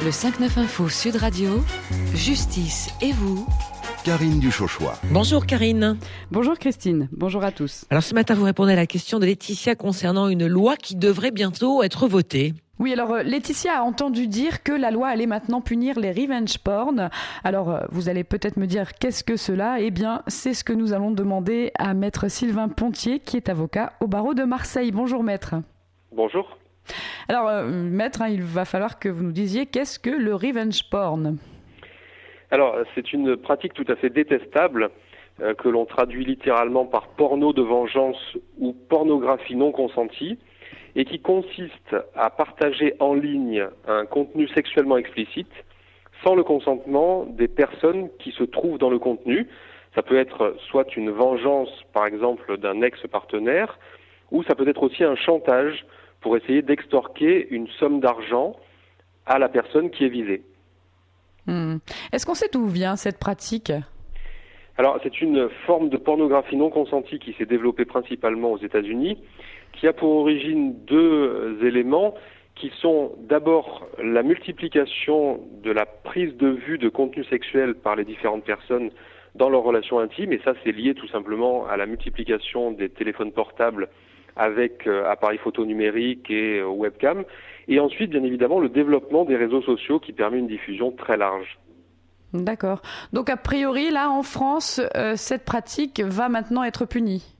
Le 5-9 Info Sud Radio, justice et vous, Karine Duchauchois. Bonjour Karine. Bonjour Christine, bonjour à tous. Alors ce matin, vous répondez à la question de Laetitia concernant une loi qui devrait bientôt être votée. Oui, alors Laetitia a entendu dire que la loi allait maintenant punir les revenge porn. Alors vous allez peut-être me dire qu'est-ce que cela ? Eh bien, c'est ce que nous allons demander à maître Sylvain Pontier, qui est avocat au barreau de Marseille. Bonjour maître. Bonjour. Alors maître, il va falloir que vous nous disiez qu'est-ce que le revenge porn ? Alors, c'est une pratique tout à fait détestable que l'on traduit littéralement par porno de vengeance ou pornographie non consentie et qui consiste à partager en ligne un contenu sexuellement explicite sans le consentement des personnes qui se trouvent dans le contenu. Ça peut être soit une vengeance, par exemple, d'un ex-partenaire, ou ça peut être aussi un chantage pour essayer d'extorquer une somme d'argent à la personne qui est visée. Est-ce qu'on sait d'où vient cette pratique ? Alors, c'est une forme de pornographie non consentie qui s'est développée principalement aux États-Unis, qui a pour origine deux éléments qui sont d'abord la multiplication de la prise de vue de contenu sexuel par les différentes personnes dans leurs relations intimes, et ça c'est lié tout simplement à la multiplication des téléphones portables avec appareils photo numériques et webcam, et ensuite bien évidemment le développement des réseaux sociaux qui permet une diffusion très large. D'accord. Donc a priori là en France, cette pratique va maintenant être punie.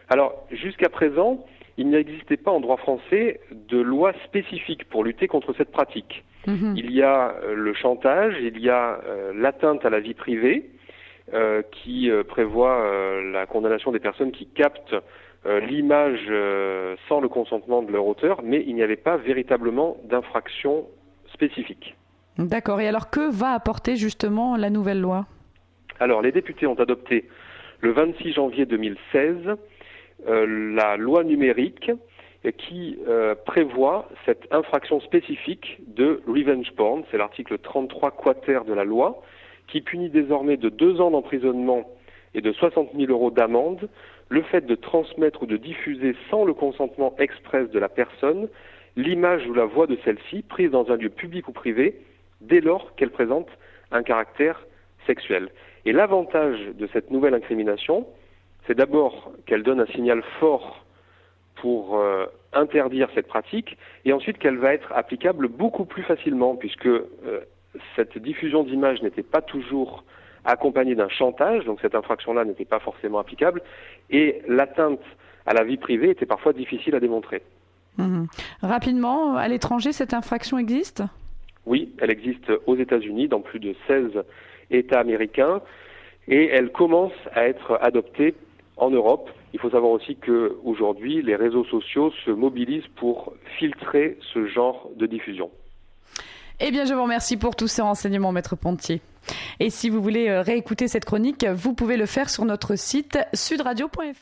Alors jusqu'à présent, il n'existait pas en droit français de loi spécifique pour lutter contre cette pratique. Il y a le chantage, il y a l'atteinte à la vie privée qui prévoit la condamnation des personnes qui captent l'image sans le consentement de leur auteur, mais il n'y avait pas véritablement d'infraction spécifique. D'accord. Et alors que va apporter justement la nouvelle loi ? Alors les députés ont adopté le 26 janvier 2016 la loi numérique qui prévoit cette infraction spécifique de revenge porn, c'est l'article 33 quater de la loi, qui punit désormais de 2 ans d'emprisonnement et de 60 000 € d'amende le fait de transmettre ou de diffuser sans le consentement express de la personne l'image ou la voix de celle-ci prise dans un lieu public ou privé dès lors qu'elle présente un caractère sexuel. Et l'avantage de cette nouvelle incrimination, c'est d'abord qu'elle donne un signal fort pour interdire cette pratique, et ensuite qu'elle va être applicable beaucoup plus facilement, puisque cette diffusion d'images n'était pas toujours accompagnée d'un chantage, donc cette infraction-là n'était pas forcément applicable, et l'atteinte à la vie privée était parfois difficile à démontrer. Rapidement, à l'étranger, cette infraction existe ? Oui, elle existe aux États-Unis, dans plus de 16 États américains, et elle commence à être adoptée en Europe. Il faut savoir aussi qu'aujourd'hui, les réseaux sociaux se mobilisent pour filtrer ce genre de diffusion. Eh bien, je vous remercie pour tous ces renseignements, maître Pontier. Et si vous voulez réécouter cette chronique, vous pouvez le faire sur notre site sudradio.fr.